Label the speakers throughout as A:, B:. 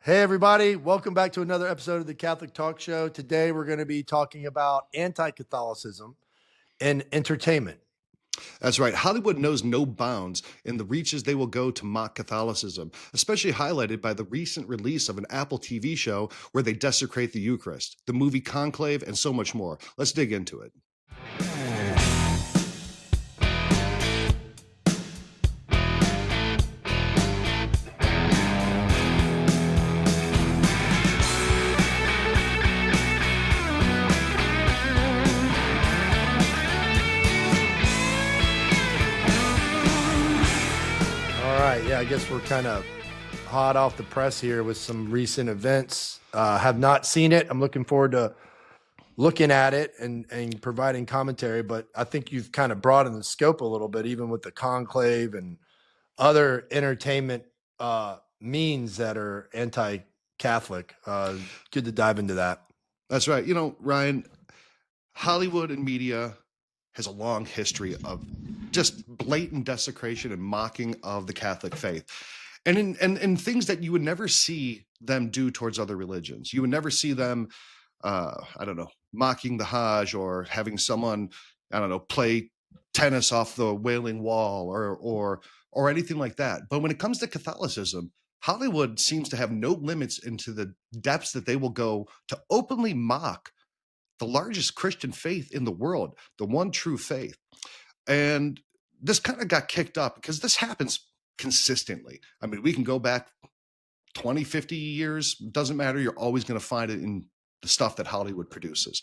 A: Hey, everybody. Welcome back to another episode of the Catholic Talk Show. Today, we're going to be talking about anti-Catholicism and entertainment.
B: That's right. Hollywood knows no bounds in the reaches they will go to mock Catholicism, especially highlighted by the recent release of an Apple TV show where they desecrate the Eucharist, the movie Conclave, and so much more. Let's dig into it.
A: I guess we're kind of hot off the press here with some recent events. Have not seen it. I'm looking forward to looking at it and providing commentary, but I think you've kind of broadened the scope a little bit, even with the conclave and other entertainment means that are anti-Catholic. Good to dive into that.
B: That's right. You know, Ryan, Hollywood and media has a long history of just blatant desecration and mocking of the Catholic faith. And in things that you would never see them do towards other religions. You would never see them, mocking the Hajj or having someone, play tennis off the Wailing Wall or anything like that. But when it comes to Catholicism, Hollywood seems to have no limits into the depths that they will go to openly mock the largest Christian faith in the world, the one true faith. And this kind of got kicked up because this happens consistently. I mean, we can go back 20, 50 years, doesn't matter. You're always going to find it in the stuff that Hollywood produces.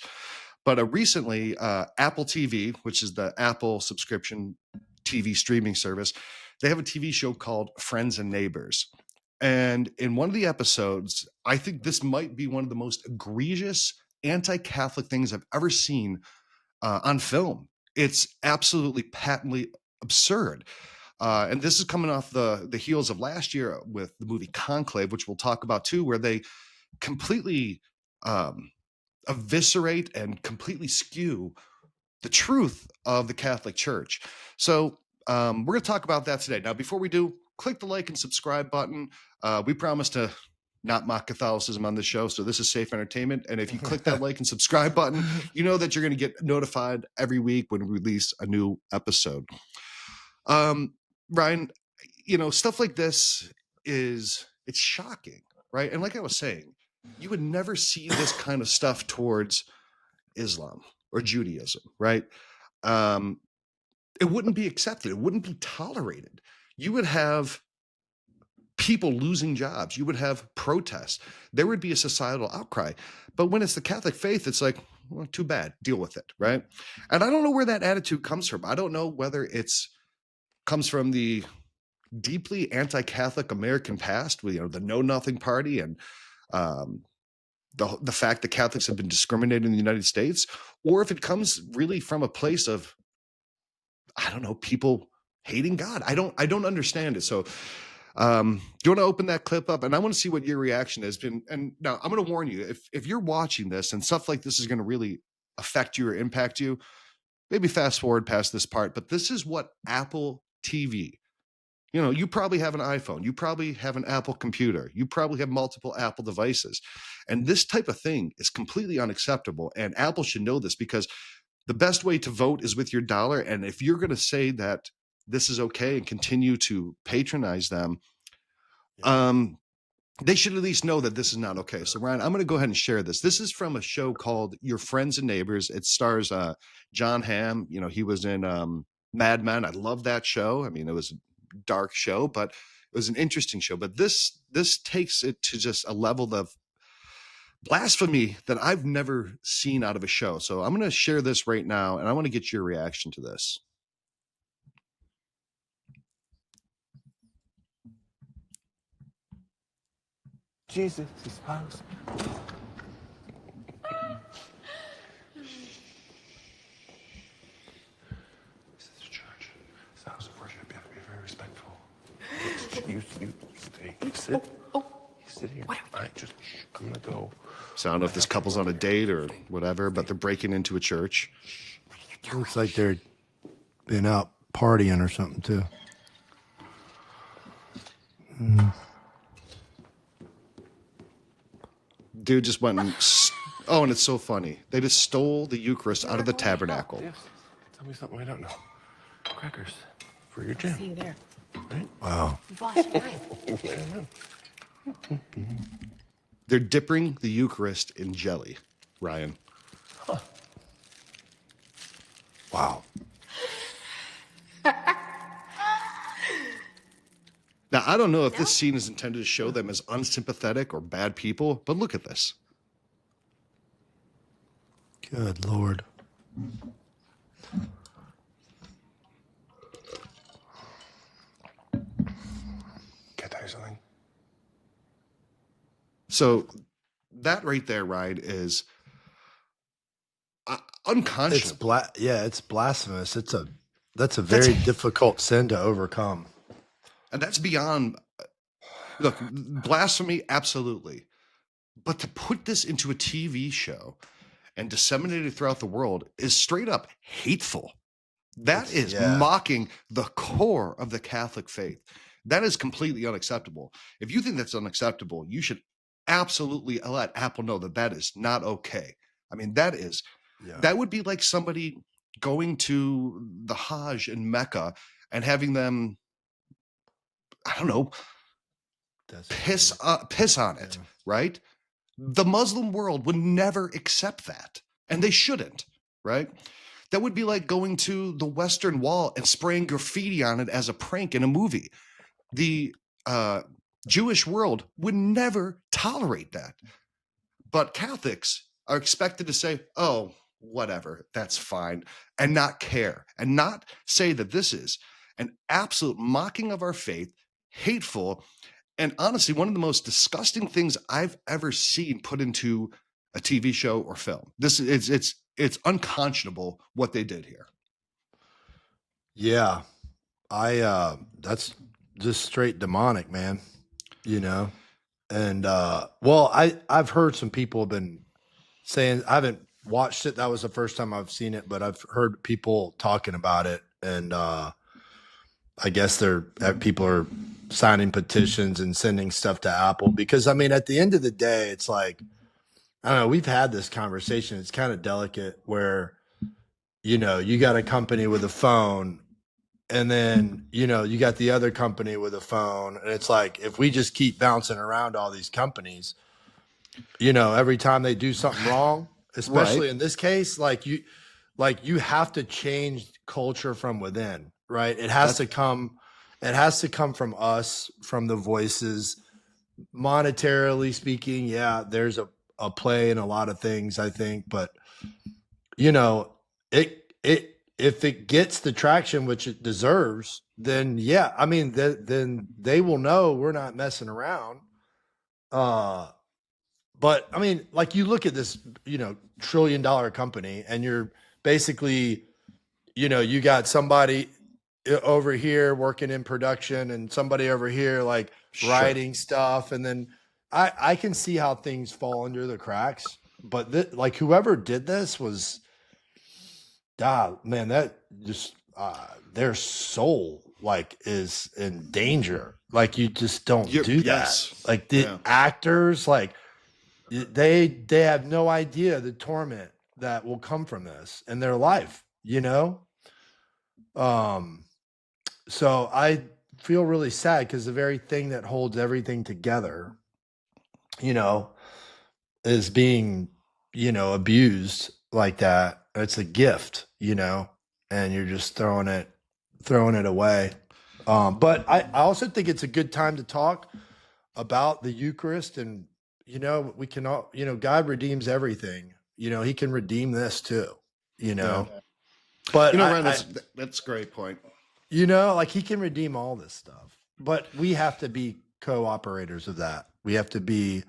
B: But recently, Apple TV, which is the Apple subscription TV streaming service, they have a TV show called Friends and Neighbors. And in one of the episodes, I think this might be one of the most egregious anti-Catholic things I've ever seen on film. It's absolutely patently absurd. And this is coming off the heels of last year with the movie Conclave, which we'll talk about too, where they completely eviscerate and completely skew the truth of the Catholic Church. So we're going to talk about that today. Now, before we do, click the like and subscribe button. We promise to not mock Catholicism on this show, so this is safe entertainment. And if you click that like and subscribe button, you know that you're going to get notified every week when we release a new episode. Ryan, stuff like this it's shocking, right? And like I was saying, you would never see this kind of stuff towards Islam or Judaism, right? It wouldn't be accepted. It wouldn't be tolerated. You would have people losing jobs. You would have protests. There would be a societal outcry. But when it's the Catholic faith, it's like, well, too bad. Deal with it, right? And I don't know where that attitude comes from. I don't know whether it's comes from the deeply anti-Catholic American past, with, the Know Nothing Party and the fact that Catholics have been discriminated in the United States, or if it comes really from a place of, people hating God. I don't understand it. So do you want to open that clip up? And I want to see what your reaction has been. And now I'm going to warn you, if you're watching this and stuff like this is going to really affect you or impact you, maybe fast forward past this part. But this is what Apple TV, you probably have an iPhone, you probably have an Apple computer, you probably have multiple Apple devices. And this type of thing is completely unacceptable. And Apple should know this, because the best way to vote is with your dollar. And if you're going to say that this is okay and continue to patronize them, they should at least know that this is not okay. So Ryan, I'm going to go ahead and share this. This is from a show called Your Friends and Neighbors. It stars John Hamm. He was in Mad Men. I love that show. I mean, it was a dark show, but it was an interesting show. But this takes it to just a level of blasphemy that I've never seen out of a show. So I'm going to share this right now, and I want to get your reaction to this.
C: Jesus' house. This is a church. It's a house of worship. You have to be very respectful. You stay. You sit. You sit here. I'm gonna go.
B: So I don't know if this couple's on a date or whatever, but they're breaking into a church.
A: Looks like they're been out partying or something too.
B: Dude just went and oh, and it's so funny. They just stole the Eucharist out of the tabernacle.
C: Yes. Tell me something I don't know. Crackers for your jam.
D: See you there.
A: Wow.
D: Boss, right.
B: They're dipping the Eucharist in jelly, Ryan.
A: Wow.
B: Now, I don't know if this scene is intended to show them as unsympathetic or bad people, but look at this.
A: Good Lord.
C: Can I tell you something?
B: So that right there, Ryan, is unconscionable.
A: It's blasphemous. That's a very difficult sin to overcome.
B: And that's beyond, look, blasphemy, absolutely. But to put this into a TV show and disseminate it throughout the world is straight up hateful. That is mocking the core of the Catholic faith. That is completely unacceptable. If you think that's unacceptable, you should absolutely let Apple know that that is not okay. I mean, that would be like somebody going to the Hajj in Mecca and having them, I don't know, piss on it, right? The Muslim world would never accept that, and they shouldn't, right? That would be like going to the Western Wall and spraying graffiti on it as a prank in a movie. The Jewish world would never tolerate that. But Catholics are expected to say, oh, whatever, that's fine, and not care, and not say that this is an absolute mocking of our faith, hateful, and honestly, one of the most disgusting things I've ever seen put into a TV show or film. This is it's unconscionable what they did here.
A: Yeah. That's just straight demonic, man. You know? And well, I've heard some people have been saying, I haven't watched it. That was the first time I've seen it, but I've heard people talking about it, and I guess people are signing petitions and sending stuff to Apple, because I mean, at the end of the day, it's like, I don't know, we've had this conversation. It's kind of delicate where, you know, you got a company with a phone, and then, you know, you got the other company with a phone, and it's like, if we just keep bouncing around all these companies, you know, every time they do something wrong, especially in this case, like you have to change culture from within, right? It has to come from us, from the voices. Monetarily speaking, yeah, there's a play in a lot of things, I think, but you know, if it gets the traction which it deserves, then yeah, I mean, then they will know we're not messing around. But I mean, like, you look at this, you know, $1 trillion company, and you're basically, you know, you got somebody over here working in production and somebody over here like writing stuff. And then I can see how things fall under the cracks, but like whoever did this was, man, that just, their soul like is in danger. Like, you just don't do that. Like the actors, like they have no idea the torment that will come from this in their life, you know? So I feel really sad, because the very thing that holds everything together, you know, is being, you know, abused like that. It's a gift, you know, and you're just throwing it away. But I also think it's a good time to talk about the Eucharist, and, you know, we can all, you know, God redeems everything. You know, he can redeem this too, you know. Yeah. But
B: you know, Ryan, that's a great point.
A: You know, like, he can redeem all this stuff, but we have to be cooperators of that. We have to be,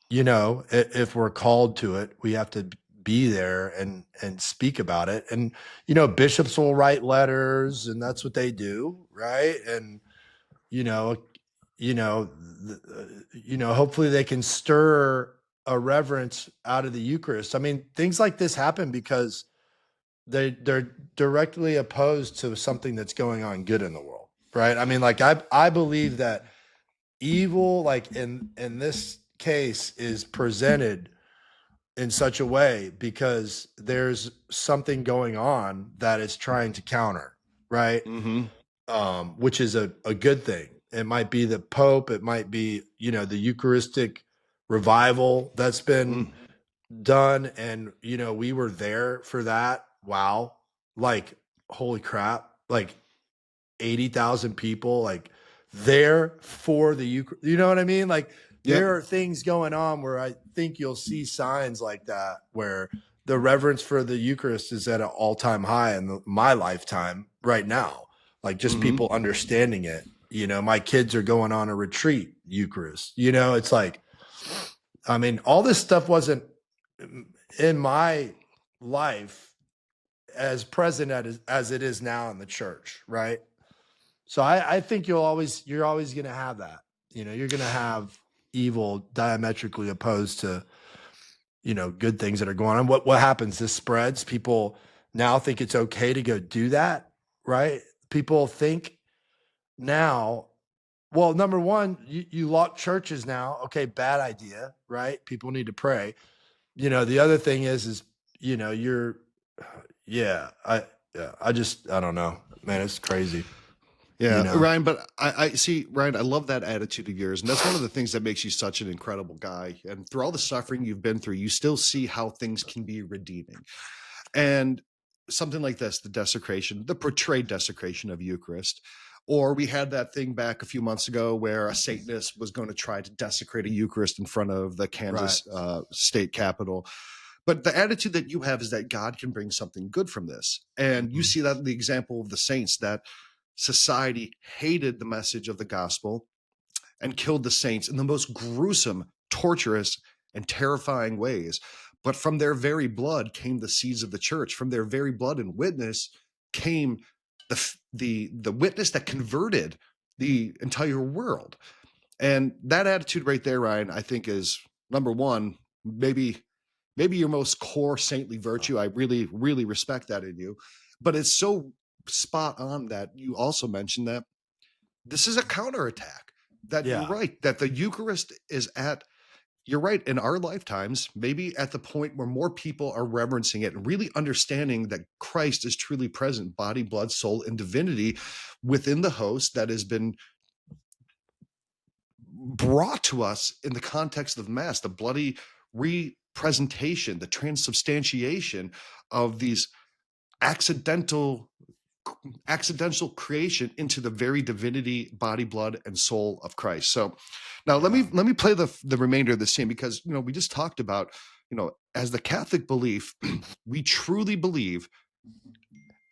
A: you know, if we're called to it, we have to be there and speak about it. And, you know, bishops will write letters, and that's what they do. Right. And, hopefully they can stir a reverence out of the Eucharist. I mean, things like this happen because they're directly opposed to something that's going on good in the world, right? I mean, like, I believe that evil, like in this case is presented in such a way because there's something going on that it's trying to counter, right? Which is a good thing. It might be the Pope, it might be, the Eucharistic revival that's been done. And, we were there for that. Wow. Like, holy crap. Like 80,000 people, like there for the Eucharist. You know what I mean? Like there are things going on where I think you'll see signs like that, where the reverence for the Eucharist is at an all-time high in my lifetime right now. Like just people understanding it. My kids are going on a retreat Eucharist. It's like, I mean, all this stuff wasn't in my life as present as it is now in the church, right? So I think you're always going to have that. You're going to have evil diametrically opposed to, good things that are going on. What happens? This spreads. People now think it's okay to go do that, right? People think now, well, number one, you lock churches now. Okay, bad idea, right? People need to pray. The other thing is, you're, I don't know, man, it's crazy.
B: Yeah, Ryan, but I see, Ryan, I love that attitude of yours. And that's one of the things that makes you such an incredible guy. And through all the suffering you've been through, you still see how things can be redeeming. And something like this, the desecration, the portrayed desecration of Eucharist. Or we had that thing back a few months ago where a Satanist was going to try to desecrate a Eucharist in front of the Kansas state capitol. But the attitude that you have is that God can bring something good from this. And you see that in the example of the saints, that society hated the message of the gospel and killed the saints in the most gruesome, torturous, and terrifying ways. But from their very blood came the seeds of the church. From their very blood and witness came the witness that converted the entire world. And that attitude right there, Ryan, I think is number one, maybe your most core saintly virtue. I really, really respect that in you. But it's so spot on that you also mentioned that this is a counterattack, that you're right, that the Eucharist is you're right, in our lifetimes, maybe at the point where more people are reverencing it and really understanding that Christ is truly present, body, blood, soul, and divinity within the host that has been brought to us in the context of Mass, the bloody representation, the transubstantiation of these accidental creation into the very divinity, body, blood, and soul of Christ. So now let me play the remainder of the scene, because we just talked about, as the Catholic belief, we truly believe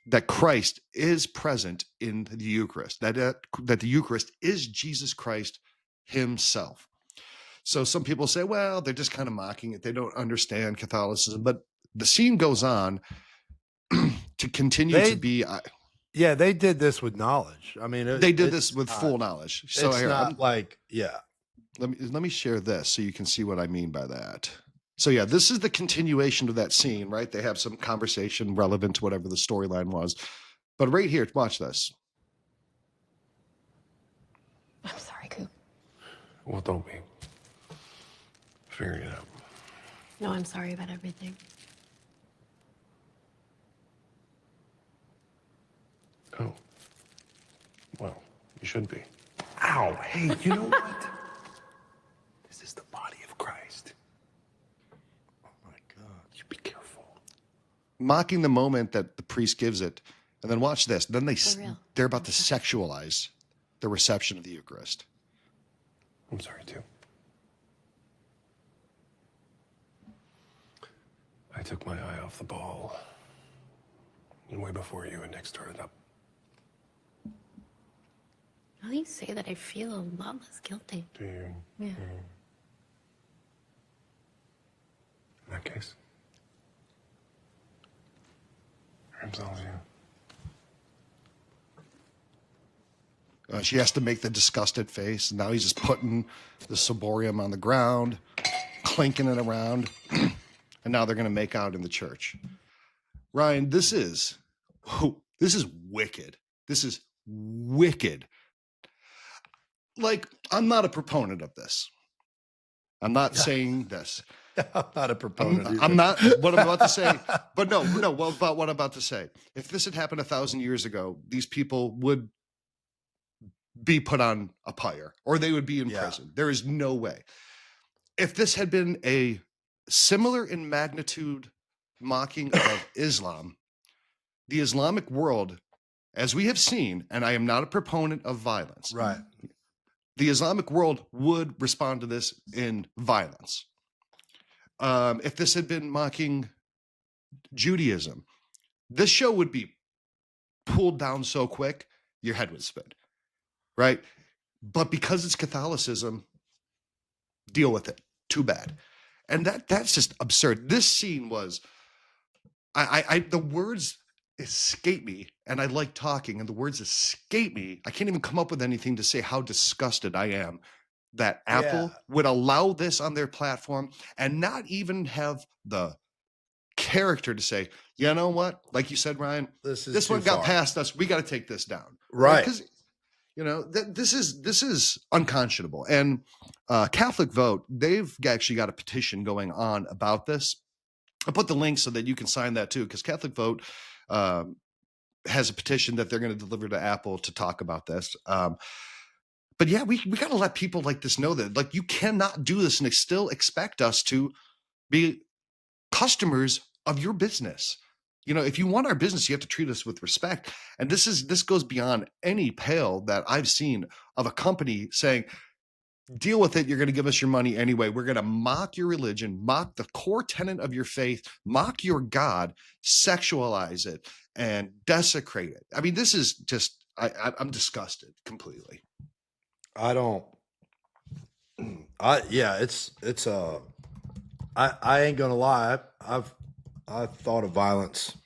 B: that Christ is present in the Eucharist, that the Eucharist is Jesus Christ himself. So some people say, well, they're just kind of mocking it, they don't understand Catholicism, but the scene goes on to continue to be.
A: Yeah, they did this with knowledge. I mean,
B: they did this with full knowledge. So
A: it's not like,
B: let me share this so you can see what I mean by that. So yeah, this is the continuation of that scene, right? They have some conversation relevant to whatever the storyline was. But right here, watch this.
D: I'm sorry, Coop.
C: Well, don't be. Figure it out.
D: No, I'm sorry about everything.
C: Oh. Well, you should be. Ow, hey, you know what? This is the body of Christ.
A: oh my God.
C: You be careful.
B: Mocking the moment that the priest gives it. And then watch this. Then
D: real.
B: they're about to sexualize the reception of the Eucharist.
C: I'm sorry, too. I took my eye off the ball. And way before you and Nick started up.
D: Now that you say that, I feel a lot less guilty.
C: Do you?
D: Yeah.
C: In that case, absolves you.
B: She has to make the disgusted face. And now he's just putting the ciborium on the ground, clinking it around. And now they're going to make out in the church. Ryan, this is wicked. This is wicked. Like, I'm not a proponent of this. I'm not saying this.
A: I'm not a proponent.
B: I'm not what I'm about to say, but no. Well, about what I'm about to say. If this had happened 1,000 years ago, these people would be put on a pyre, or they would be in prison. There is no way. If this had been a similar in magnitude mocking of Islam, the Islamic world, as we have seen, and I am not a proponent of violence,
A: Right.
B: the Islamic world would respond to this in violence. If this had been mocking Judaism, this show would be pulled down so quick, your head would spin, right? But because it's Catholicism, deal with it. Too bad. And that's just absurd. This scene was, the words escape me, and I like talking, and the words escape me. I can't even come up with anything to say how disgusted I am that Apple would allow this on their platform and not even have the character to say, you know what? Like you said, Ryan, this one got past us. We got to take this down.
A: Right.
B: Because, this is unconscionable. And Catholic Vote, they've actually got a petition going on about this. I'll put the link so that you can sign that too, because Catholic Vote has a petition that they're going to deliver to Apple to talk about this. But yeah, we got to let people like this know that, like, you cannot do this and still expect us to be customers of your business. If you want our business, you have to treat us with respect. And this goes beyond any pale that I've seen of a company saying, deal with it. You're going to give us your money anyway. We're going to mock your religion, mock the core tenet of your faith, mock your God, sexualize it, and desecrate it. I mean, this is just, I'm disgusted completely.
A: I ain't gonna lie. I've thought of violence.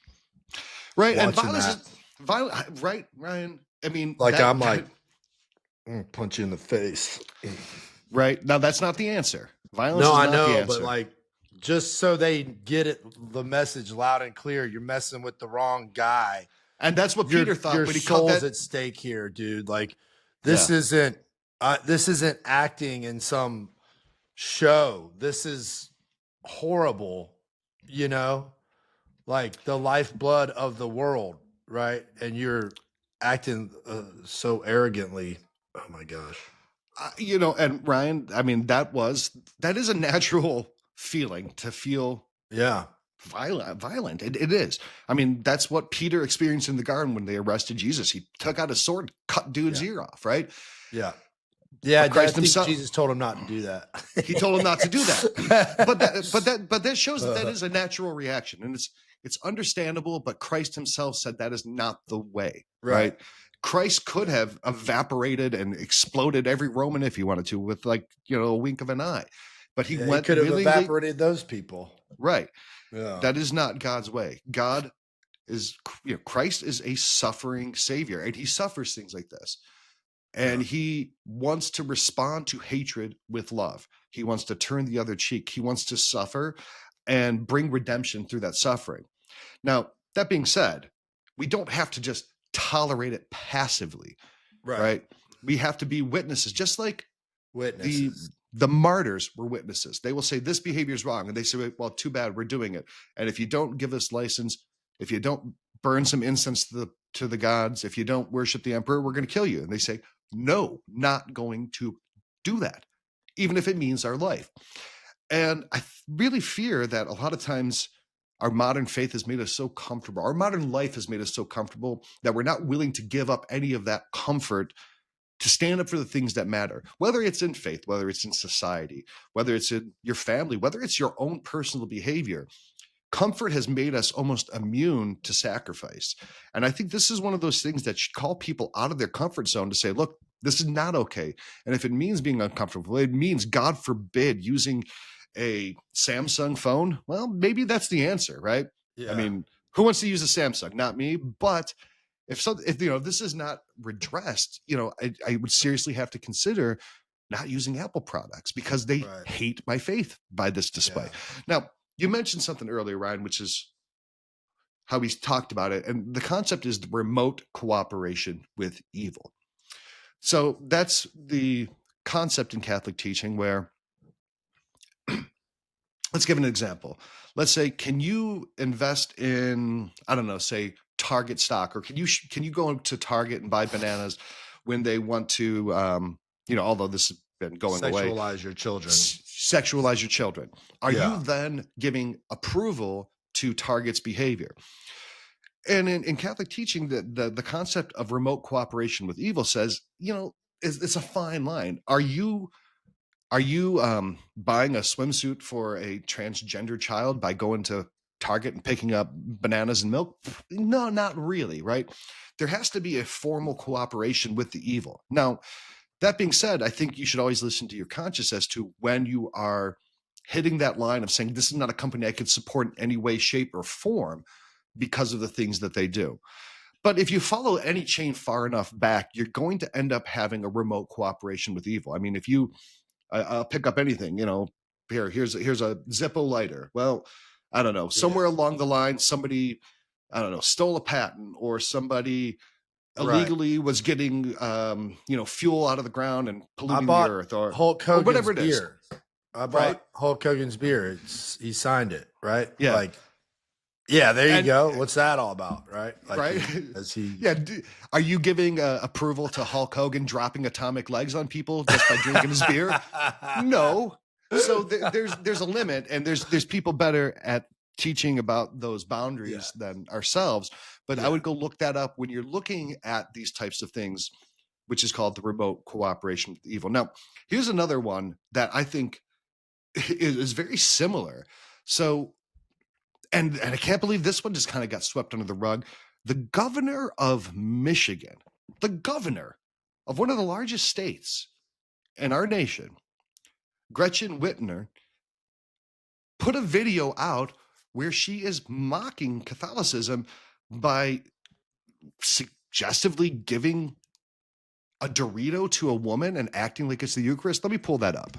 B: Right. And violence is violent. Right, Ryan. I mean,
A: I'm going to punch you in the face.
B: Right. Now, that's not the answer. Violence
A: no,
B: is
A: I
B: not
A: know,
B: the answer.
A: but just so they get the message loud and clear, you're messing with the wrong guy.
B: And that's what Peter thought
A: your
B: when he called
A: soul's
B: that
A: at stake here, dude. This isn't acting in some show. This is horrible, like the lifeblood of the world, right? And you're acting so arrogantly. Oh my gosh.
B: And Ryan, I mean, that is a natural feeling to feel violent. It is. I mean, that's what Peter experienced in the garden when they arrested Jesus. He took out a sword, cut dude's ear off, right?
A: Yeah. Yeah,
B: Christ himself,
A: Jesus told him not to do that.
B: He told him not to do that. But that shows that is a natural reaction, and it's understandable. But Christ himself said that is not the way, right? Christ could have evaporated and exploded every Roman if he wanted to, with a wink of an eye. But he
A: could have evaporated those people,
B: right?
A: Yeah,
B: that is not God's way. God is, Christ is a suffering Savior, and he suffers things like this. And he wants to respond to hatred with love. He wants to turn the other cheek. He wants to suffer and bring redemption through that suffering. Now, that being said, we don't have to just tolerate it passively, right? We have to be witnesses, just like
A: witnesses.
B: The martyrs were witnesses. They will say, this behavior is wrong. And they say, well, too bad, we're doing it. And if you don't give us license, if you don't burn some incense to the gods, if you don't worship the emperor, we're going to kill you. And they say, no, not going to do that, even if it means our life. And I really fear that a lot of times our modern faith has made us so comfortable. Our modern life has made us so comfortable that we're not willing to give up any of that comfort to stand up for the things that matter, whether it's in faith, whether it's in society, whether it's in your family, whether it's your own personal behavior. Comfort has made us almost immune to sacrifice. And I think this is one of those things that should call people out of their comfort zone to say, look, this is not okay. And if it means being uncomfortable, it means, God forbid, using a Samsung phone. Well, maybe that's the answer, right?
A: Yeah.
B: I mean, who wants to use a Samsung? Not me. But if this is not redressed, I would seriously have to consider not using Apple products, because they hate my faith by this display. Now, you mentioned something earlier, Ryan, which is how he's talked about it. And the concept is the remote cooperation with evil. So that's the concept in Catholic teaching, where let's give an example. Let's say, can you invest in, I don't know, say Target stock, or can you go to Target and buy bananas when they want to, although this has been going away,
A: Sexualize your children.
B: sexualize your children. Are
A: Yeah.
B: you then giving approval to Target's behavior? And in Catholic teaching, the concept of remote cooperation with evil says, it's a fine line. Are you buying a swimsuit for a transgender child by going to Target and picking up bananas and milk? No, not really, right? There has to be a formal cooperation with the evil. Now, that being said, I think you should always listen to your conscience as to when you are hitting that line of saying, this is not a company I could support in any way, shape, or form because of the things that they do. But if you follow any chain far enough back, you're going to end up having a remote cooperation with evil. I mean, if you I'll pick up anything, here's a Zippo lighter. Well, I don't know, somewhere along the line, somebody, I don't know, stole a patent, or somebody illegally was getting, fuel out of the ground and polluting the earth, or
A: Hulk Hogan's
B: whatever it is.
A: beer. I bought Hulk Hogan's beer. He signed it, right?
B: Yeah.
A: There you go. What's that all about, right?
B: Right. Are you giving approval to Hulk Hogan dropping atomic legs on people just by drinking his beer? No. So there's a limit, and there's people better at teaching about those boundaries than ourselves. But I would go look that up when you're looking at these types of things, which is called the remote cooperation with evil. Now, here's another one that I think is very similar. So, and I can't believe this one just kind of got swept under the rug. The governor of Michigan, the governor of one of the largest states in our nation, Gretchen Whitmer, put a video out where she is mocking Catholicism by suggestively giving a Dorito to a woman and acting like it's the Eucharist. Let me pull that up.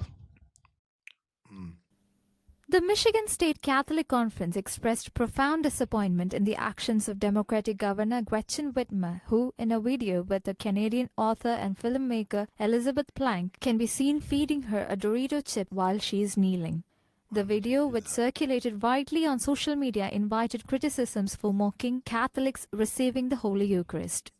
E: The Michigan State Catholic Conference expressed profound disappointment in the actions of Democratic Governor Gretchen Whitmer, who, in a video with the Canadian author and filmmaker Elizabeth Plank, can be seen feeding her a Dorito chip while she is kneeling. The video, which circulated widely on social media, invited criticisms for mocking Catholics receiving the Holy Eucharist.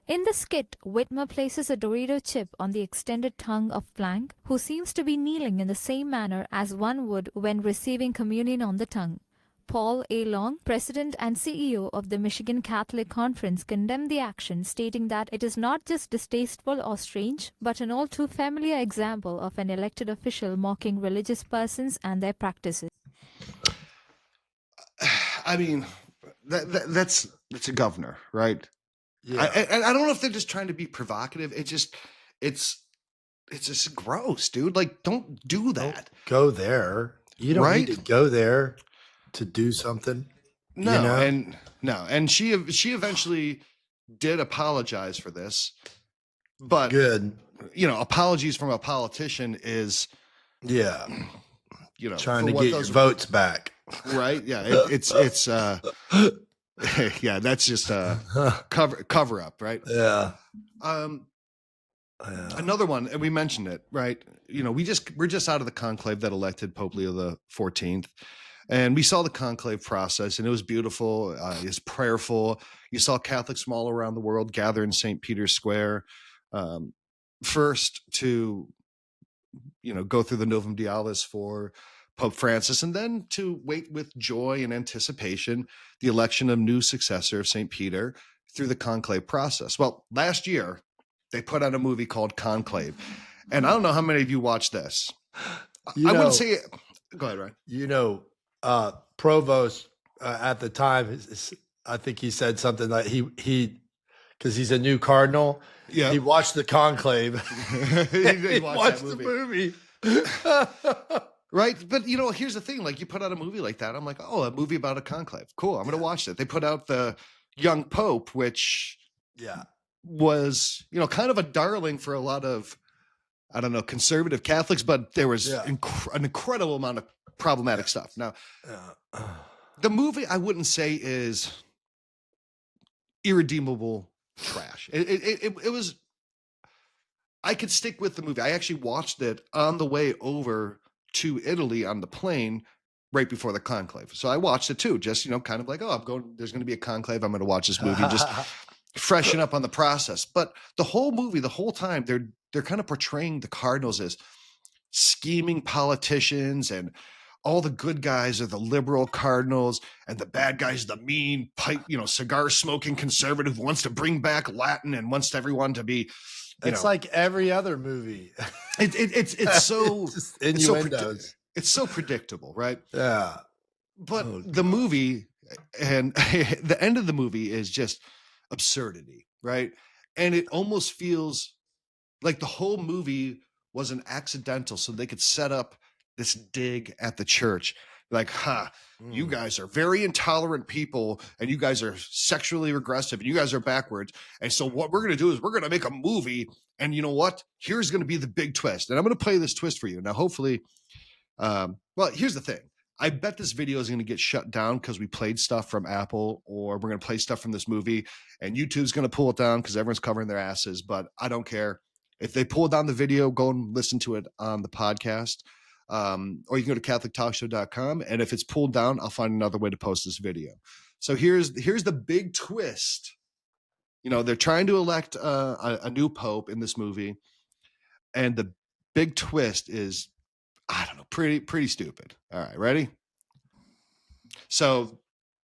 E: In the skit, Whitmer places a Dorito chip on the extended tongue of Plank, who seems to be kneeling in the same manner as one would when receiving communion on the tongue. Paul A. Long, president and CEO of the Michigan Catholic Conference, condemned the action, stating that it is not just distasteful or strange, but an all too familiar example of an elected official mocking religious persons and their practices.
B: I mean, that's a governor, right?
A: Yeah.
B: I don't know if they're just trying to be provocative. It's just gross, dude. Like, don't do that.
A: Don't go there. You don't need to go there to do something.
B: No, and she eventually did apologize for this, but
A: good.
B: Apologies from a politician is
A: trying to get your votes back,
B: right? Yeah, it's yeah, that's just a cover up, right?
A: Yeah.
B: Another one, and we mentioned it, right? We're just out of the conclave that elected Pope Leo the 14th, and we saw the conclave process, and it was beautiful. It was prayerful. You saw Catholics from all around the world gather in St. Peter's Square, first to go through the Novum Dialis for Pope Francis, and then to wait with joy and anticipation the election of new successor of St. Peter through the conclave process. Well, last year, they put out a movie called Conclave, and I don't know how many of you watched this. I wouldn't say it. Go ahead, Ryan.
A: Provost at the time, I think he said something like he because he's a new cardinal. Yeah, he watched the Conclave.
B: he watched
A: the movie.
B: Right. But, here's the thing. Like, you put out a movie like that. I'm like, oh, a movie about a conclave. Cool. I'm going to watch it. They put out the Young Pope, which was, kind of a darling for a lot of, I don't know, conservative Catholics, but there was an incredible amount of problematic stuff. Now, the movie, I wouldn't say is irredeemable trash. It was, I could stick with the movie. I actually watched it on the way over to Italy on the plane right before the conclave. So I watched it too, just, kind of like, there's going to be a conclave. I'm going to watch this movie, just freshen up on the process. But the whole movie, the whole time, they're kind of portraying the cardinals as scheming politicians, and all the good guys are the liberal cardinals, and the bad guys, the mean pipe, cigar smoking conservative who wants to bring back Latin and wants everyone to be,
A: It's like every other movie.
B: It's so
A: It's just innuendos.
B: It's so predictable, right?
A: Yeah.
B: But the movie and the end of the movie is just absurdity, right? And it almost feels like the whole movie was an accidental so they could set up this dig at the church. Like, you guys are very intolerant people, and you guys are sexually regressive, and you guys are backwards. And so what we're going to do is we're going to make a movie, and you know what? Here's going to be the big twist. And I'm going to play this twist for you. Now, hopefully, well, here's the thing. I bet this video is going to get shut down because we played stuff from Apple, or we're going to play stuff from this movie, and YouTube's going to pull it down because everyone's covering their asses. But I don't care. If they pull down the video, go and listen to it on the podcast. Or you can go to CatholicTalkShow.com, and if it's pulled down, I'll find another way to post this video. So here's the big twist. They're trying to elect a new pope in this movie, and the big twist is, I don't know, pretty stupid. All right, ready? So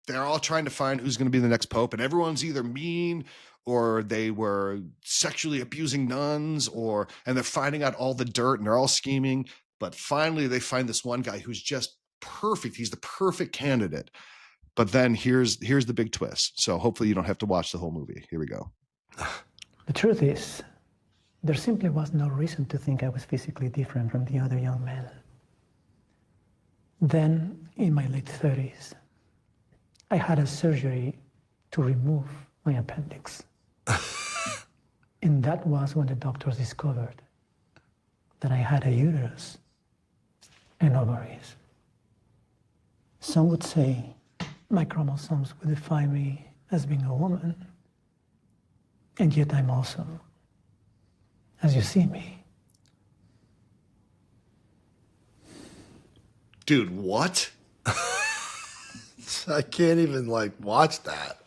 B: they're all trying to find who's going to be the next pope, and everyone's either mean, or they were sexually abusing nuns, and they're finding out all the dirt, and they're all scheming. But finally, they find this one guy who's just perfect. He's the perfect candidate. But then here's the big twist. So hopefully you don't have to watch the whole movie. Here we go.
F: The truth is, there simply was no reason to think I was physically different from the other young men. Then, in my late 30s, I had a surgery to remove my appendix. And that was when the doctors discovered that I had a uterus and ovaries. Some would say my chromosomes would define me as being a woman, and yet I'm also, as you see me.
B: Dude, what?
A: I can't even watch that.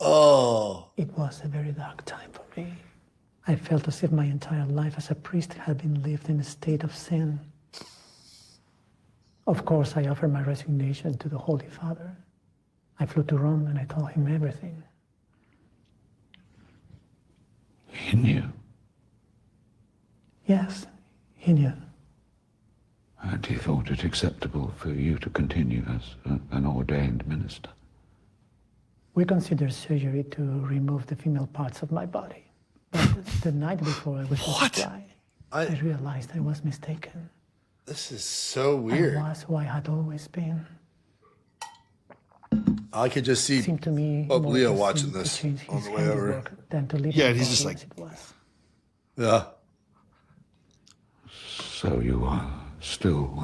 A: Oh.
F: It was a very dark time for me. I felt as if my entire life as a priest had been lived in a state of sin. Of course, I offered my resignation to the Holy Father. I flew to Rome and I told him everything.
C: He knew.
F: Yes, he knew.
C: And he thought it acceptable for you to continue as an ordained minister.
F: We considered surgery to remove the female parts of my body. But the night before I was to fly, I realized I was mistaken.
A: This is so weird.
F: I was who I had always been.
A: I could just see
F: It seemed to me
A: Pope
F: more
A: Leo
F: of a
A: watching
F: sin to
A: this
F: change
A: on
F: his
A: the way over.
F: handiwork than to leave
B: Yeah,
F: my
B: and he's just
F: body
B: like-
F: as it was.
A: Yeah.
C: So you are still,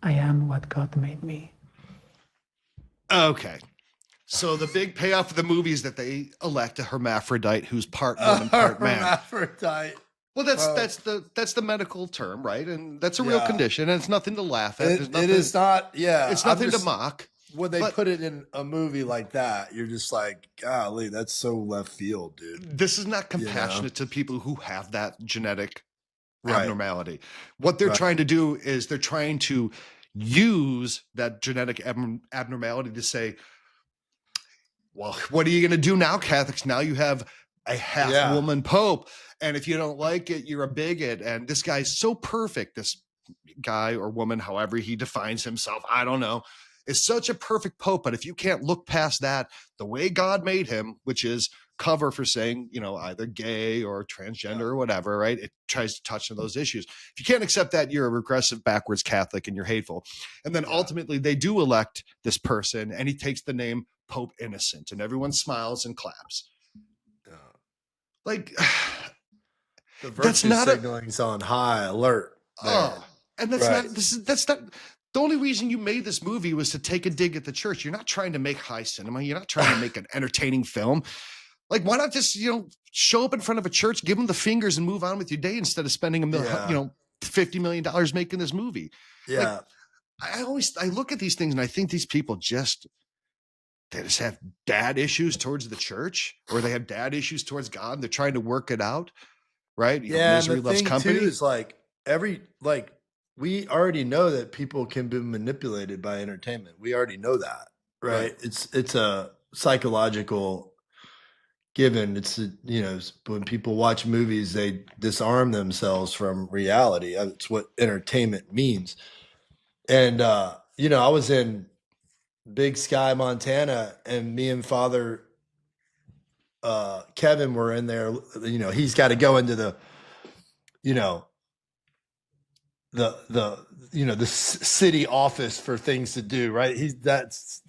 F: I am what God made me.
B: Okay. So the big payoff of the movie is that they elect a hermaphrodite who's part woman, part man.
A: Hermaphrodite.
B: Well, that's the medical term, right? And that's a real
A: Yeah.
B: condition, and it's nothing to laugh at. There's
A: It
B: nothing,
A: is not. Yeah.
B: It's
A: I'm
B: nothing
A: just-
B: to mock.
A: When they
B: but-
A: put it in a movie like that, you're just like, golly, that's so left field, dude.
B: This is not compassionate to people who have that genetic
A: Right.
B: abnormality. What they're
A: Right.
B: trying to do is they're trying to use that genetic abnormality to say, well, what are you going to do now, Catholics? Now you have a half woman pope. And if you don't like it, you're a bigot. And this guy's so perfect. This guy or woman, however he defines himself, I don't know, is such a perfect pope. But if you can't look past that, the way God made him, which is cover for saying, either gay or transgender or whatever, right? It tries to touch on those issues. If you can't accept that, you're a regressive, backwards Catholic and you're hateful. And then ultimately they do elect this person and he takes the name Pope Innocent and everyone smiles and claps. Like,
A: The
B: That's
A: virtue
B: not a-
A: signaling's on high alert. there.
B: and that's
A: Right.
B: not, that's not, the only reason you made this movie was to take a dig at the church. You're not trying to make high cinema. You're not trying to make an entertaining film. Like, why not just, show up in front of a church, give them the fingers and move on with your day instead of spending
A: Yeah.
B: $50 million making this movie.
A: Yeah.
B: I look at these things and I think these people they just have dad issues towards the church, or they have dad issues towards God and they're trying to work it out. Right.
A: Yeah. And the
B: Misery loves
A: thing
B: company.
A: too is like we already know that people can be manipulated by entertainment. We already know that, right? It's a psychological given. When people watch movies, they disarm themselves from reality. That's what entertainment means. And I was in Big Sky, Montana, and me and Father Kevin were in there. He's got to go into the city office for things to do, right? That's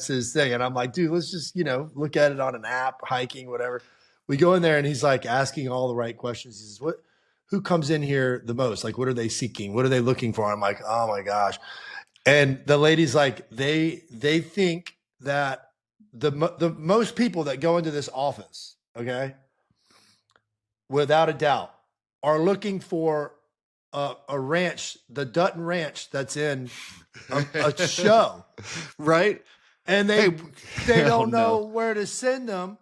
A: his thing. And I'm like, dude, let's just, look at it on an app, hiking, whatever. We go in there and he's like asking all the right questions. He says, who comes in here the most? Like, what are they seeking? What are they looking for? I'm like, oh my gosh. And the lady's like, they think that the most people that go into this office, okay, without a doubt, are looking for a ranch, the Dutton Ranch that's in a show,
B: right?
A: And they don't know where to send them,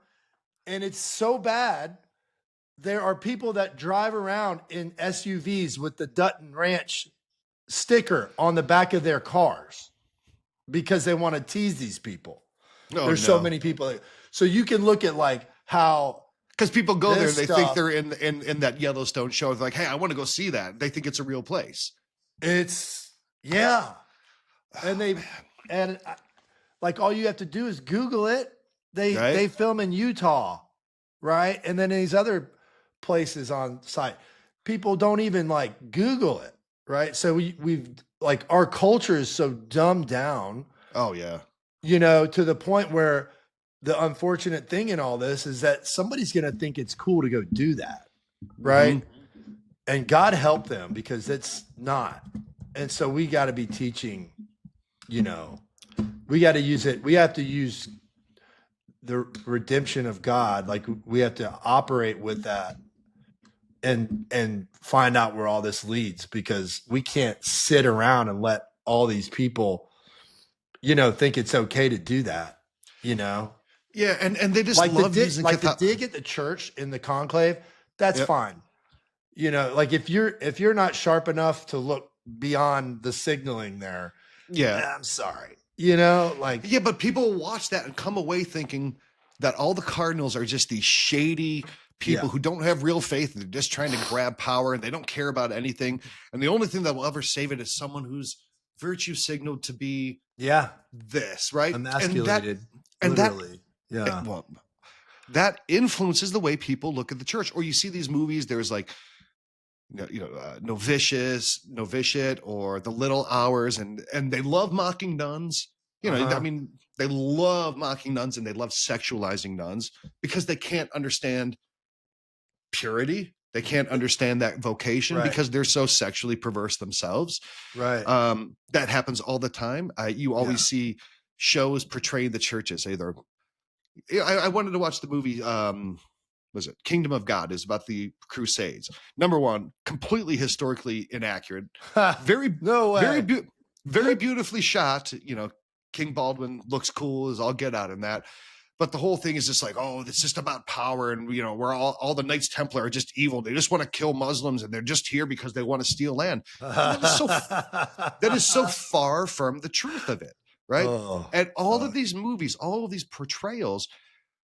A: and it's so bad. There are people that drive around in SUVs with the Dutton Ranch sticker on the back of their cars because they want to tease these people. There's so many people. So you can look at like how.
B: Because people go there, they think they're in that Yellowstone show. They're like, hey, I want to go see that. They think it's a real place.
A: Yeah. And like all you have to do is Google it. They film in Utah, right? And then these other places on site. People don't even like Google it, right? So we've like our culture is so dumbed down.
B: Oh yeah.
A: To the point where the unfortunate thing in all this is that somebody's going to think it's cool to go do that. Right. Mm-hmm. And God help them, because it's not. And so we got to be teaching, we got to use it. We have to use the redemption of God. Like we have to operate with that and find out where all this leads, because we can't sit around and let all these people, think it's okay to do that,
B: Yeah, and they just
A: like
B: love using
A: the dig at the church in the conclave. That's fine. Like if you're not sharp enough to look beyond the signaling there, I'm sorry.
B: But people watch that and come away thinking that all the cardinals are just these shady people who don't have real faith. They're just trying to grab power and they don't care about anything. And the only thing that will ever save it is someone who's virtue signaled to be this, right?
A: Emasculated.
B: And
A: literally.
B: That influences the way people look at the church. Or you see these movies, there's like, novitiate, or The Little Hours, and they love mocking nuns. I mean, they love mocking nuns and they love sexualizing nuns because they can't understand purity. They can't understand that vocation because they're so sexually perverse themselves.
A: Right.
B: That happens all the time. You always see shows portraying the churches. Either I wanted to watch the movie. Was it Kingdom of God? Is about the Crusades. Number one, completely historically inaccurate. Very very beautifully shot. King Baldwin looks cool as all get out in that. But the whole thing is just like, oh, it's just about power. And, we're all the Knights Templar are just evil. They just want to kill Muslims and they're just here because they want to steal land. That is so far from the truth of it. Right. And all of these movies, all of these portrayals,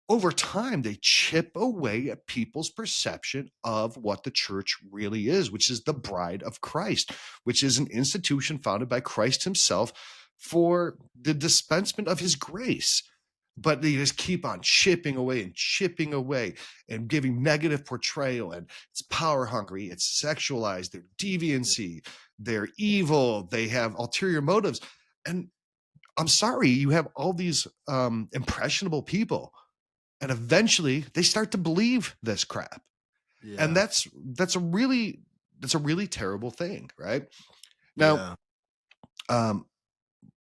B: over time, they chip away at people's perception of what the church really is, which is the bride of Christ, which is an institution founded by Christ himself for the dispensement of his grace. But they just keep on chipping away and giving negative portrayal. And it's power hungry. It's sexualized. They're deviancy. They're evil. They have ulterior motives. And I'm sorry, you have all these impressionable people. And eventually they start to believe this crap. Yeah. And that's a really terrible thing. Right now.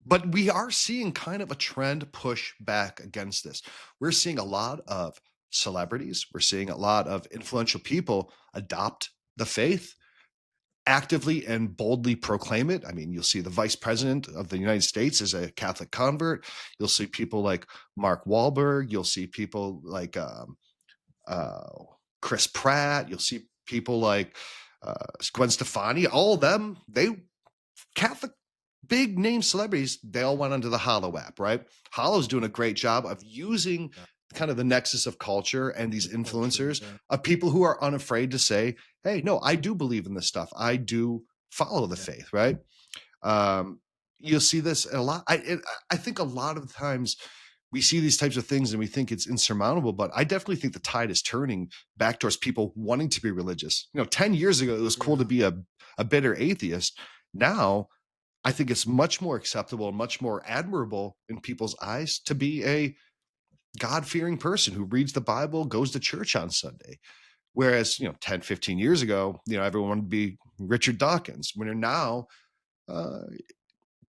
B: But we are seeing kind of a trend push back against this. We're seeing a lot of celebrities. We're seeing a lot of influential people adopt the faith. actively and boldly proclaim it. I mean, you'll see the vice president of the United States is a Catholic convert. You'll see people like Mark Wahlberg. You'll see people like Chris Pratt. You'll see people like Gwen Stefani. All of them, they Catholic big name celebrities, they all went onto the Hallow app, right? Hallow's doing a great job of using kind of the nexus of culture and these influencers of people who are unafraid to say, hey, no, I do believe in this stuff. I do follow the faith, right? You'll see this a lot. I think a lot of times we see these types of things and we think it's insurmountable, but I definitely think the tide is turning back towards people wanting to be religious. 10 years ago, it was cool to be a bitter atheist. Now, I think it's much more acceptable and much more admirable in people's eyes to be a God-fearing person who reads the Bible, goes to church on Sunday. Whereas, 10, 15 years ago, everyone wanted to be Richard Dawkins. When now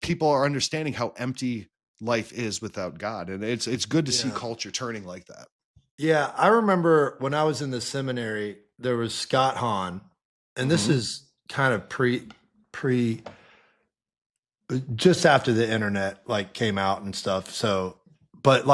B: people are understanding how empty life is without God. And it's good to see culture turning like that.
A: Yeah. I remember when I was in the seminary, there was Scott Hahn, and this is kind of pre just after the internet came out and stuff. So, but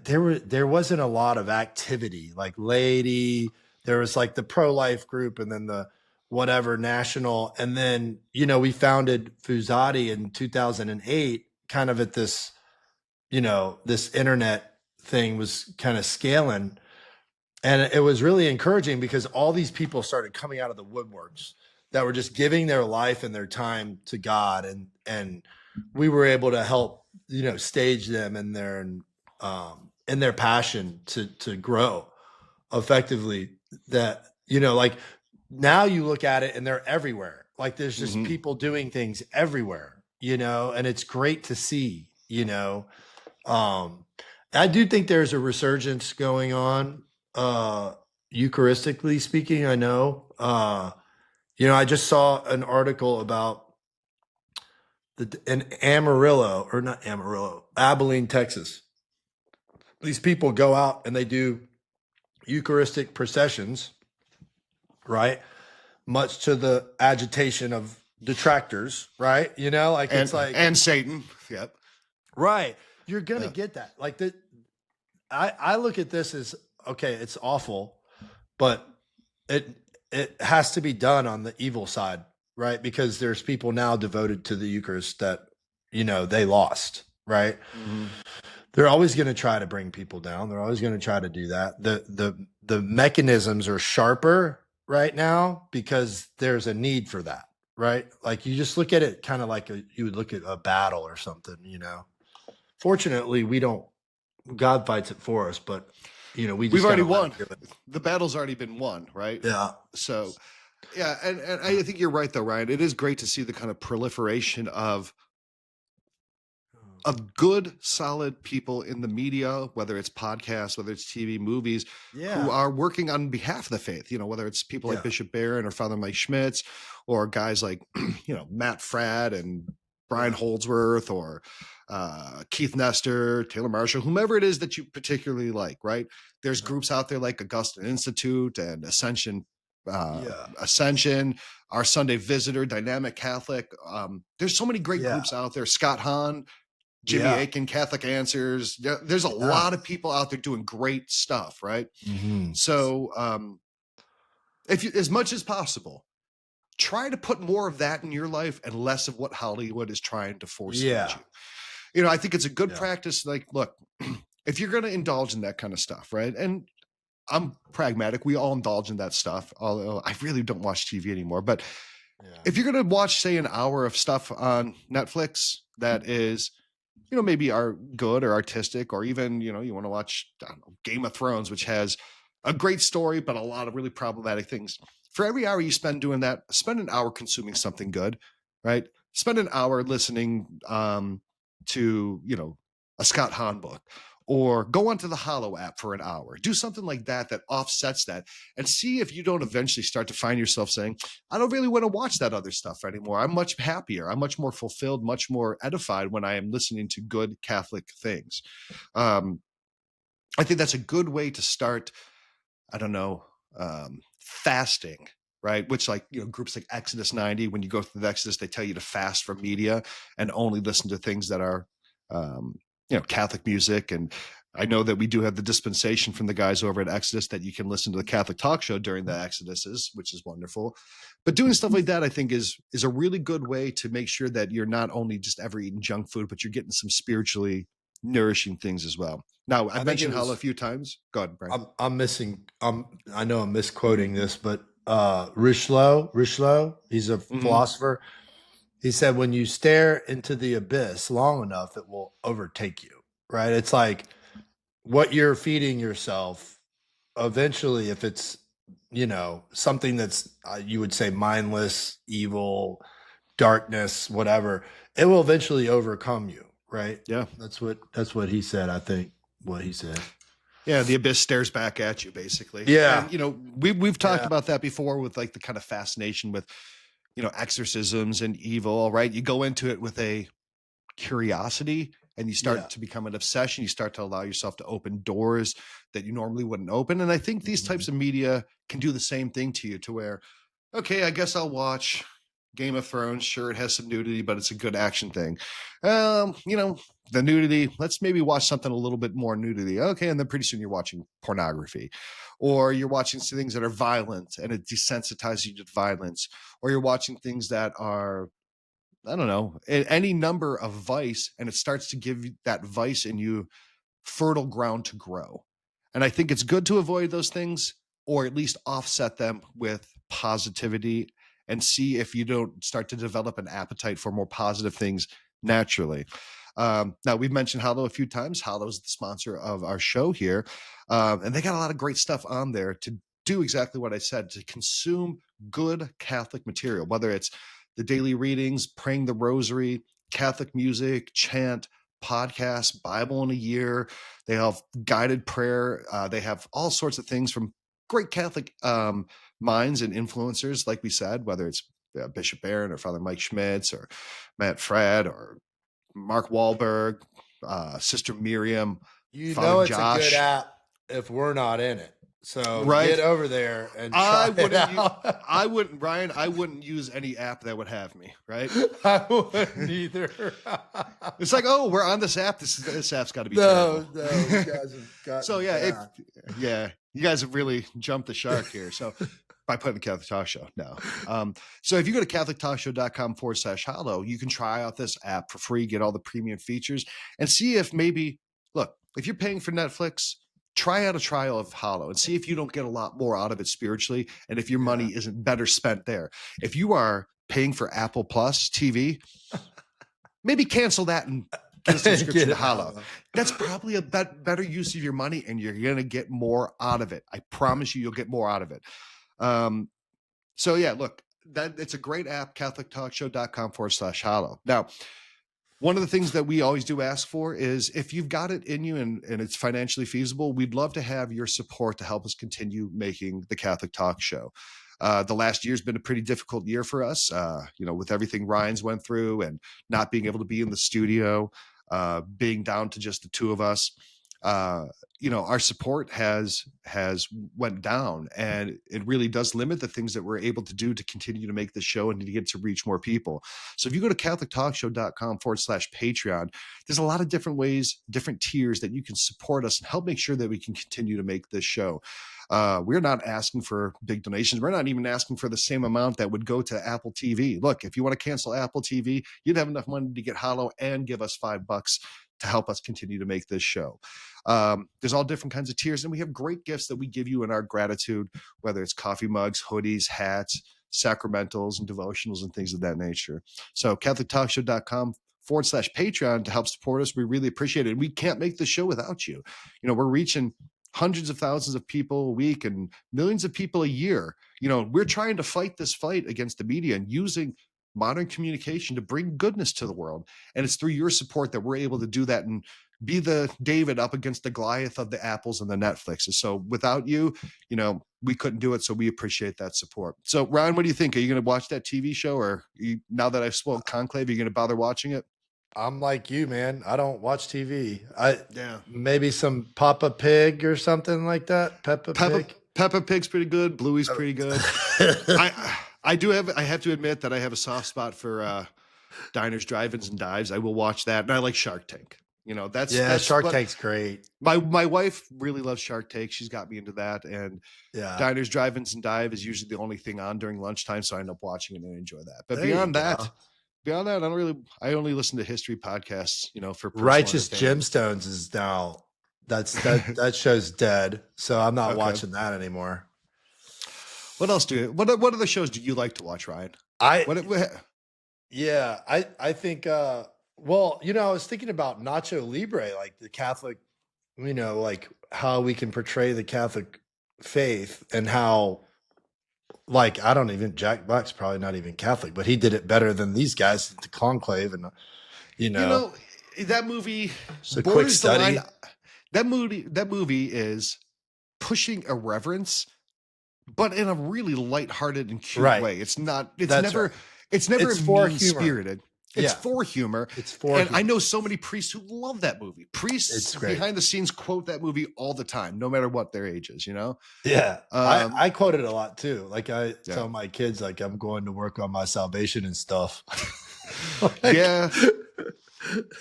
A: there wasn't a lot of activity, laity. There was the pro-life group, and then the whatever national, and then we founded Fusati in 2008, kind of at this, this internet thing was kind of scaling, and it was really encouraging because all these people started coming out of the woodworks that were just giving their life and their time to God, and we were able to help stage them in their passion to grow effectively. That now you look at it and they're everywhere. There's just people doing things everywhere, and it's great to see. I do think there's a resurgence going on, Eucharistically speaking. I know. I just saw an article about Abilene, Texas. These people go out and they do Eucharistic processions, right? Much to the agitation of detractors, right?
B: And Satan. Yep.
A: Right. You're going to get that. I look at this as, okay, it's awful, but it has to be done on the evil side, right? Because there's people now devoted to the Eucharist that, they lost, right? Mm-hmm. They're always going to try to bring people down. They're always going to try to do that. The mechanisms are sharper right now because there's a need for that, right? You just look at it kind of you would look at a battle or something, Fortunately, God fights it for us, but we've
B: already won. The battle's already been won, right?
A: Yeah.
B: So, yeah, and I think you're right, though, Ryan. It is great to see the kind of proliferation of good, solid people in the media, whether it's podcasts, whether it's TV, movies, who are working on behalf of the faith. Whether it's people like Bishop Barron or Father Mike Schmitz, or guys like Matt Fradd and Brian Holdsworth, or Keith Nestor, Taylor Marshall, whomever it is that you particularly like, right? There's groups out there like Augustine Institute and Ascension, Our Sunday Visitor, Dynamic Catholic. There's so many great groups out there. Scott Hahn, Jimmy Aiken, Catholic Answers. There's a lot of people out there doing great stuff, right? Mm-hmm. So if you, as much as possible, try to put more of that in your life and less of what Hollywood is trying to force feed you. I think it's a good practice. Look, if you're going to indulge in that kind of stuff, right? And I'm pragmatic. We all indulge in that stuff, although I really don't watch TV anymore. But if you're going to watch, say, an hour of stuff on Netflix that is, maybe are good or artistic, or even, you want to watch, I don't know, Game of Thrones, which has a great story, but a lot of really problematic things. For every hour you spend doing that, spend an hour consuming something good, right? Spend an hour listening to, a Scott Hahn book, or go onto the Hallow app for an hour. Do something like that offsets that, and see if you don't eventually start to find yourself saying, I don't really want to watch that other stuff anymore. I'm much happier. I'm much more fulfilled, much more edified when I am listening to good Catholic things. I think that's a good way to start, fasting, right? Which, like, groups like Exodus 90, when you go through the Exodus, they tell you to fast from media and only listen to things that are, Catholic music. And I know that we do have the dispensation from the guys over at Exodus that you can listen to the Catholic talk show during the Exoduses, which is wonderful. But doing stuff like that, I think, is a really good way to make sure that you're not only just ever eating junk food, but you're getting some spiritually nourishing things as well. Now, I mentioned Hallow a few times. Go ahead, Brian.
A: I'm missing. I know I'm misquoting this, but Richelieu, he's a philosopher. He said, when you stare into the abyss long enough, it will overtake you, right? It's like what you're feeding yourself. Eventually, if it's, something that's, you would say, mindless, evil, darkness, whatever, it will eventually overcome you, right?
B: Yeah.
A: That's what he said, I think, what he said.
B: Yeah, the abyss stares back at you, basically.
A: Yeah.
B: And, we've talked about that before with, like, the kind of fascination with, exorcisms and evil, right? You go into it with a curiosity and you start to become an obsession. You start to allow yourself to open doors that you normally wouldn't open. And I think these types of media can do the same thing to you, to where, okay, I guess I'll watch Game of Thrones. Sure, it has some nudity, but it's a good action thing. The nudity, let's maybe watch something a little bit more nudity. Okay, and then pretty soon you're watching pornography, or you're watching some things that are violent and it desensitizes you to violence, or you're watching things that are, I don't know, any number of vice, and it starts to give that vice in you fertile ground to grow. And I think it's good to avoid those things, or at least offset them with positivity, and see if you don't start to develop an appetite for more positive things naturally. Now, we've mentioned Hallow a few times. Hallow is the sponsor of our show here. And they got a lot of great stuff on there to do exactly what I said, to consume good Catholic material, whether it's the daily readings, praying the rosary, Catholic music, chant, podcasts, Bible in a year. They have guided prayer. They have all sorts of things from great Catholic minds and influencers, like we said, whether it's Bishop Aaron or Father Mike Schmitz or Matt Fred or Mark Wahlberg, Sister Miriam, Father
A: It's
B: Josh.
A: a good app if we're not in it. So
B: Right.
A: get over there and try it out.
B: I wouldn't, Ryan, I wouldn't use any app that would have me, right?
A: I wouldn't either.
B: It's like, oh, we're on this app. This app's got to be
A: No,
B: terrible.
A: you guys have got
B: So you guys have really jumped the shark here. So by putting the Catholic Talk Show, no. So if you go to CatholicTalkShow.com/Hallow, you can try out this app for free, get all the premium features, and see if maybe, look, if you're paying for Netflix, try out a trial of Hallow and see if you don't get a lot more out of it spiritually, and if your money isn't better spent there. If you are paying for Apple Plus TV, maybe cancel that and get a subscription to Hallow. That's probably a better use of your money, and you're going to get more out of it. I promise you'll get more out of it. So yeah, look, it's a great app, CatholicTalkShow.com/Hallow. Now, one of the things that we always do ask for is, if you've got it in you and it's financially feasible, we'd love to have your support to help us continue making the Catholic Talk Show. The last year's been a pretty difficult year for us, with everything Ryan's went through and not being able to be in the studio, being down to just the two of us. Our support has went down, and it really does limit the things that we're able to do to continue to make this show and to get to reach more people. So if you go to CatholicTalkShow.com/Patreon, there's a lot of different ways, different tiers that you can support us and help make sure that we can continue to make this show. We're not asking for big donations. We're not even asking for the same amount that would go to Apple TV. Look, if you want to cancel Apple TV, you'd have enough money to get Hallow and give us $5 to help us continue to make this show. There's all different kinds of tiers, and we have great gifts that we give you in our gratitude, whether it's coffee mugs, hoodies, hats, sacramentals, and devotionals, and things of that nature. So CatholicTalkShow.com/Patreon to help support us. We really appreciate it. We can't make the show without you. We're reaching hundreds of thousands of people a week and millions of people a year. We're trying to fight this fight against the media and using modern communication to bring goodness to the world. And it's through your support that we're able to do that and be the David up against the Goliath of the Apples and the Netflixes. So without you, we couldn't do it. So we appreciate that support. So Ryan, what do you think? Are you going to watch that TV show, or now that I've spoiled Conclave, are you going to bother watching it?
A: I'm like you, man. I don't watch TV.
B: Yeah.
A: Maybe some Papa Pig or something like that. Peppa Pig.
B: Peppa Pig's pretty good. Bluey's pretty good. I have to admit that I have a soft spot for diners, drive-ins, and dives. I will watch that, and I like Shark Tank. You know, that's
A: Shark Tank's great.
B: My wife really loves Shark Tank. She's got me into that, and diners, drive-ins, and dive is usually the only thing on during lunchtime, so I end up watching it and enjoy that. But beyond that, I only listen to history podcasts. You know, for
A: Righteous Gemstones is now that show's dead, so I'm not watching that anymore.
B: What else what other shows do you like to watch, Ryan?
A: I think well, you know, I was thinking about Nacho Libre, like the Catholic, you know, like how we can portray the Catholic faith and how, like, Jack Black's probably not even Catholic, but he did it better than these guys at the Conclave. And, you know
B: that movie,
A: it's a quick study.
B: That movie is pushing irreverence, but in a really lighthearted and cute way. It's never mean-spirited. It's for humor. And I know so many priests who love that movie. Priests behind the scenes quote that movie all the time, no matter what their age is, you know?
A: Yeah. I quote it a lot too. Like I tell my kids, like, I'm going to work on my salvation and stuff.
B: Yeah.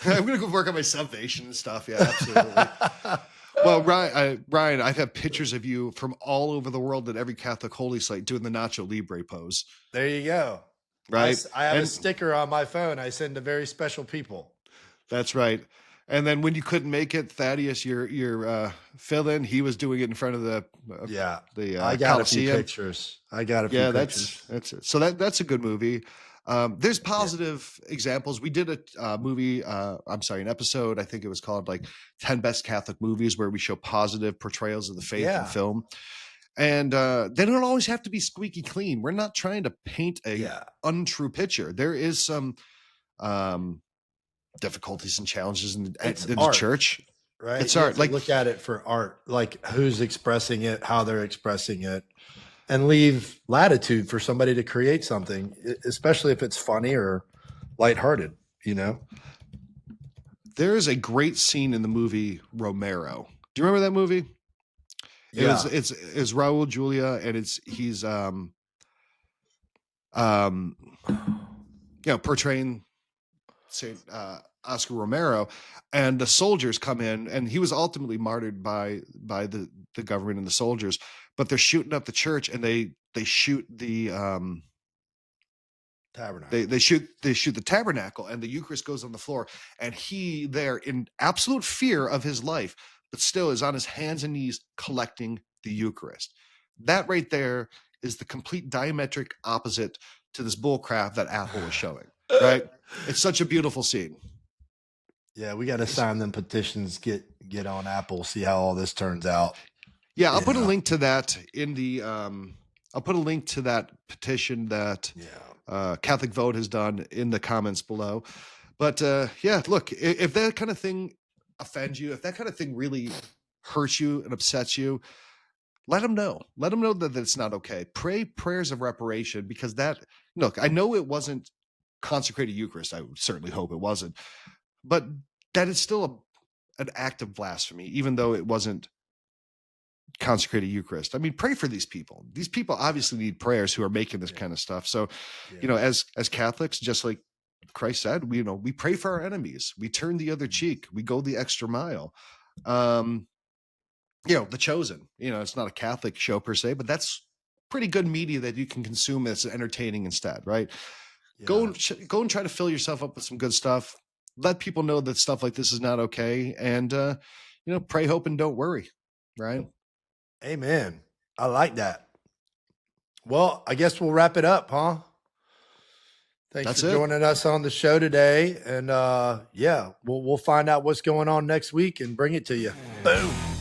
B: I'm going to go work on my salvation and stuff. Yeah, absolutely. Well, Ryan, I've had pictures of you from all over the world at every Catholic holy site doing the Nacho Libre pose.
A: There you go.
B: Right.
A: I have a sticker on my phone I send to very special people.
B: That's right. And then when you couldn't make it, Thaddeus, your fill-in, he was doing it in front of the
A: I got a few pictures.
B: That's it. So that's a good movie. There's positive examples. We did a movie, an episode, I think it was called like 10 Best Catholic Movies, where we show positive portrayals of the faith in film. And they don't always have to be squeaky clean. We're not trying to paint a untrue picture. There is some difficulties and challenges in the church.
A: Right.
B: It's art.
A: Like, look at it for art, like who's expressing it, how they're expressing it, and leave latitude for somebody to create something, especially if it's funny or lighthearted, you know?
B: There is a great scene in the movie Romero. Do you remember that movie? It's Raul Julia, and he's portraying Saint Oscar Romero, and the soldiers come in, and he was ultimately martyred by the government and the soldiers, but they're shooting up the church, and they shoot the
A: tabernacle.
B: They shoot the tabernacle, and the Eucharist goes on the floor, and he there in absolute fear of his life, but still is on his hands and knees collecting the Eucharist. That right there is the complete diametric opposite to this bullcrap that Apple is showing, right? It's such a beautiful scene.
A: Yeah, we got to sign them petitions, get on Apple, see how all this turns out.
B: Yeah, I'll put a link to that in the I'll put a link to that petition that Catholic Vote has done in the comments below. But look, if that kind of thing offends you, if that kind of thing really hurts you and upsets you, let them know. Let them know that it's not okay. Pray prayers of reparation, because I know it wasn't consecrated Eucharist. I certainly hope it wasn't. But that is still an act of blasphemy, even though it wasn't consecrated Eucharist. I mean, pray for these people. These people obviously need prayers who are making this kind of stuff. So, as Catholics, just like Christ said, we pray for our enemies. We turn the other cheek. We go the extra mile. The Chosen, it's not a Catholic show per se, but that's pretty good media that you can consume that's entertaining instead, right? Yeah. Go and try to fill yourself up with some good stuff. Let people know that stuff like this is not okay. And, pray, hope, and don't worry, right?
A: Amen. I like that. Well, I guess we'll wrap it up, huh? Thanks for joining us on the show today. And we'll find out what's going on next week and bring it to you. Boom.